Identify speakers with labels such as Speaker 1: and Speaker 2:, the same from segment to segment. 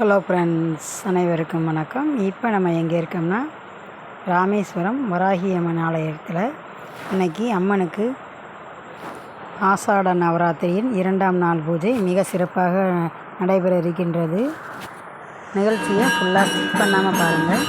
Speaker 1: Hello friends, அனைவருக்கும் வணக்கம். இப்போ நம்ம எங்கே இருக்கோம்னா ராமேஸ்வரம் வராகி அம்மன் ஆலயத்தில் இன்றைக்கி அம்மனுக்கு ஆஷாட நவராத்திரியின் 2ஆம் நாள் பூஜை மிக சிறப்பாக நடைபெற இருக்கின்றது. நிகழ்ச்சியை ஃபுல்லாக ஸ்கிப் பண்ணாமல் பாருங்கள்.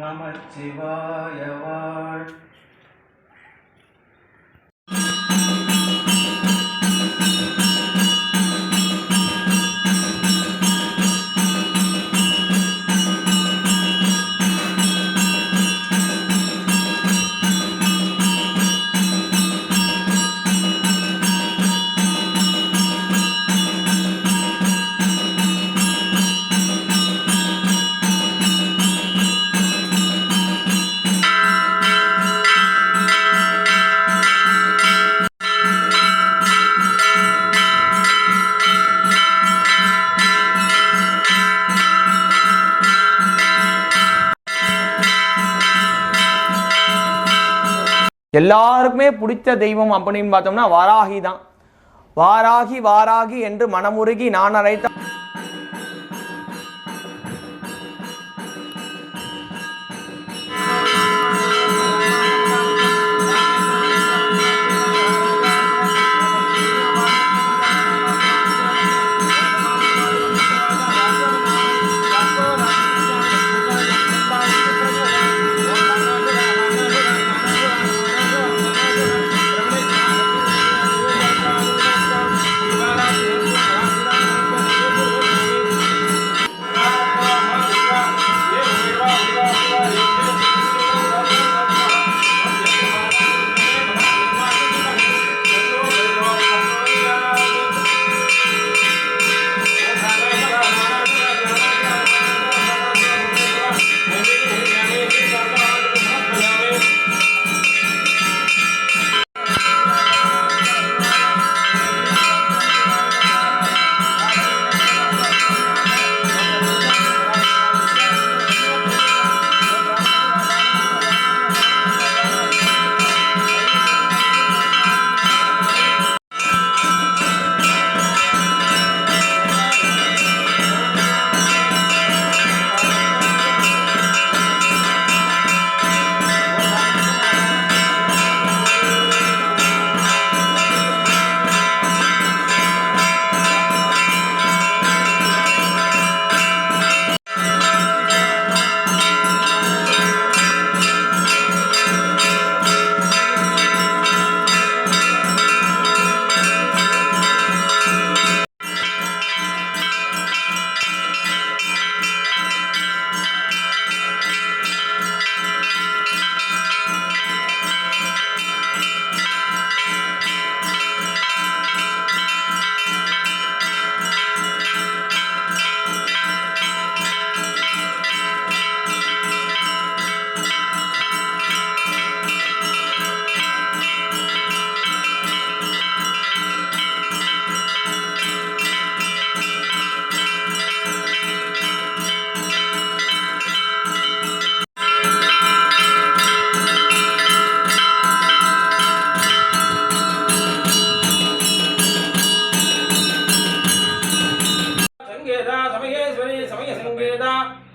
Speaker 2: நமச்சிவாய வாழ். எல்லாருக்குமே பிடித்த தெய்வம் அப்படின்னு பார்த்தோம்னா வாராகி தான். வாராகி வாராகி என்று மனமுருகி நான் அழைத்த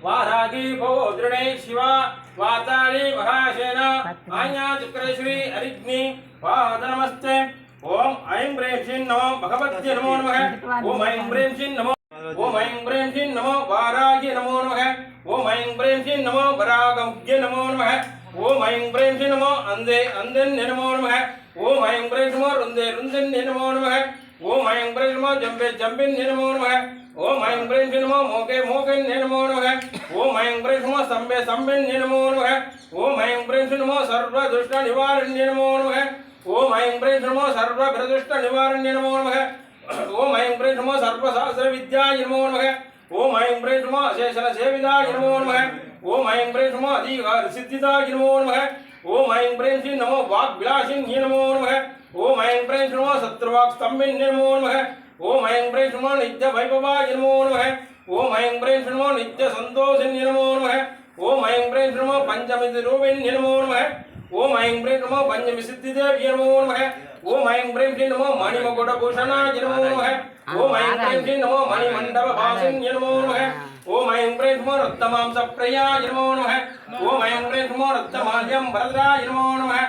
Speaker 2: वारागी भवोद्रणे शिवा वाताली महाशेन आज्ञा चक्रेश्वरी अरिग्नि पादनमस्ते. ओम ऐं ब्रें श्रीं नमो भगवत्यै नमो नमः. ओम ऐं ब्रें श्रीं नमो. ओम ऐं ब्रें श्रीं नमो वारागी नमो नमः. ओम ऐं ब्रें श्रीं नमो वरागमुख्यै नमो नमः. ओम ऐं ब्रें श्रीं नमो अंधे अंधन्यै नमो नमः. ओम ऐं ब्रें नमो रुन्दे रुन्दन्यै नमो नमः. ओम ऐं ब्रें नमो जम्बे जम्बिन्यै नमो नमः. ओम ऐं ब्रें नमो मोके मोके नमो नमः. ओम ऐं ब्रें नमो संबे संबे नमो नमः. ओम दुष्ट निवारण्य नमो नमः ओम ऐं ह्रीं नमो सर्व भ्रदुष्ट निवारण्य नमो नमः ओम ऐं ह्रीं नमो सर्व शास्त्र विद्याय नमो नमः ओम ऐं ह्रीं नमो अशेषण सेविताय नमो नमः ओम ऐं ह्रीं नमो अधिकार सिद्धिदाय नमो नमः ओम ऐं ह्रीं नमो वाग्विलासिन्ये नमो नमः ओम ऐं ह्रीं नमो शत्रुवाक् स्तम्भिन्ये नमो नमः ओम ऐं ह्रीं नमो नित्य वैभवाय नमो नमः ओम ऐं ह्रीं नमो नित्य संतोषिन्ये नमो नमः ओम ऐं ह्रीं नमो पंचमिति रूपिण्ये नमो नमः ओम ऐं ह्रीं नमो पंचमिसिद्धिदेव्ये नमो नमः ओम ऐं ह्रीं नमो मणिमकुटभूषणाय नमो नमः ओम ऐं ह्रीं नमो मणिमण्डपवासिन्ये नमो नमः ओम ऐं ह्रीं नमो रक्तमांसप्रियाय नमो नमः ओम ऐं ह्रीं नमो रक्तमाल्यं वरदाय नमो नमः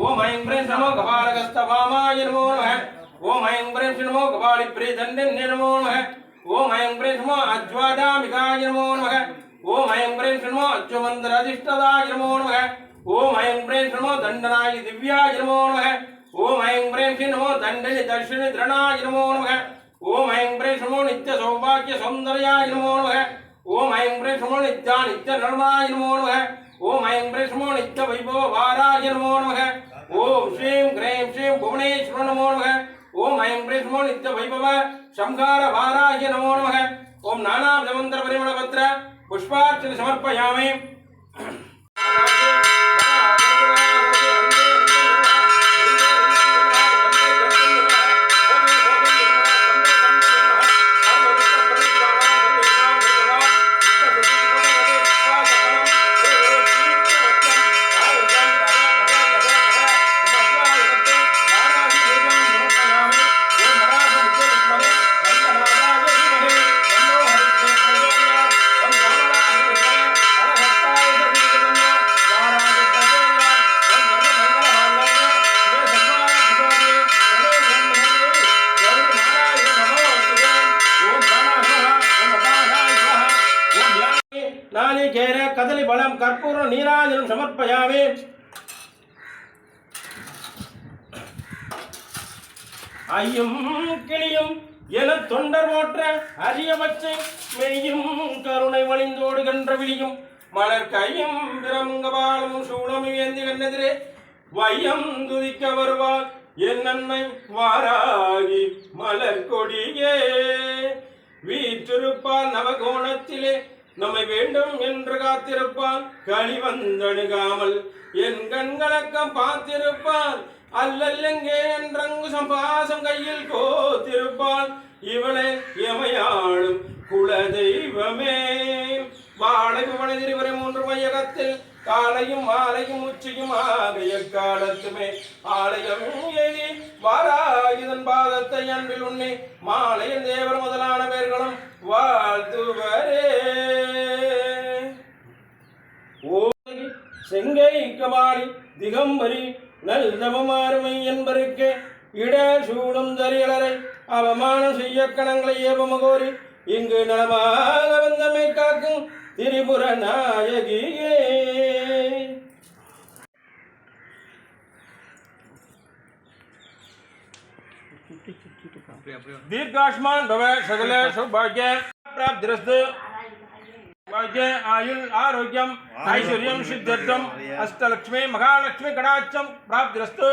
Speaker 2: ओम ऐं ह्रीं नमो कपालकस्तभामाय नमो नमः ओम ऐं ह्रीं नमो कपालिप्रीदण्डिन्ये नमो नमः ओम ऐं ह्रीं नमो अज्वादामिकाय नमो नमः ओम ऐं ह्रीं नमो अच्युमन्दिराधिष्ठदाय नमो नमः ओम ऐं ह्रीं नमो दण्डनाय दिव्याय नमो नमः ओम ऐं ह्रीं नमो दण्डिनि दर्शिनि दृढाय नमो नमः ओम ऐं ह्रीं नमो नित्य सौभाग्य सौन्दर्याय नमो नमः ओम ऐं ह्रीं नमो नित्य निर्मलाय नमो नमः ओम ऐं ह्रीं नमो नित्य वैभव वाराय नमो नमः ओम श्रीं ह्रीं श्रीं भुवनेश्वर नमो नमः ओम ऐं ह्रीं नमो नित्य वैभव संहार वाराय नमो नमः ओम नानाविध मंत्र परिमल पत्र पुष्पार्चन समर्पयामि नालिकेर कदली बलम कर्पूर नीराजनं समर्पयामि ஐயும் கிளியும் என தொண்டர் போற்ற அரிய பச்சை மெய்யும் கருணை வழிந்தோடுகின்ற விழியும் மலர் கையும் பிரமங்கபாலும் சூழம் ஏந்தி கண்ணெதிரே வையம் துதிக்க வருவார் என் நன்மை வாராகி மலர் கொடியே வீற்றிருப்பால் நவகோணத்திலே நம்மை வேண்டும் என்று காத்திருப்பான் களி வந்தணுகாமல் என் கண்களக்கம் பார்த்திருப்பான் அல்லல்லெங்கே என்றங்கு சம்பாசம் கையில் கோத்திருப்பான் இவளே எமையாளும் குல தெய்வமே வாழை புவனதிரிவரை 3 மையகத்தில் காலையும் மாலையும் உச்சியும் ஆகைய காலத்துமே ஆலயம் எழி வாராயுதன் பாதத்தை அன்பில் உண்ணி மாலையில் தேவர் முதலான பேர்களும் வாழ்த்துவரே செங்கை கபாலி திகம்பரி நல் தவமாறுமை என்பருக்கு இட சூடும் தரியலரை அவமானம் செய்ய கணங்களை ஏபமகோரி இங்கு நலமாக வந்தமை காக்கும் திரிபுர நாயகியே दीर्घायुष्मान भव सकल सौभाग्य प्राप्तिरस्तु भाग्य आयुल आरोग्यम ऐश्वर्यम सिद्ध्यर्थम अष्टलक्ष्मी महालक्ष्मी कटाक्षम प्राप्तिरस्तु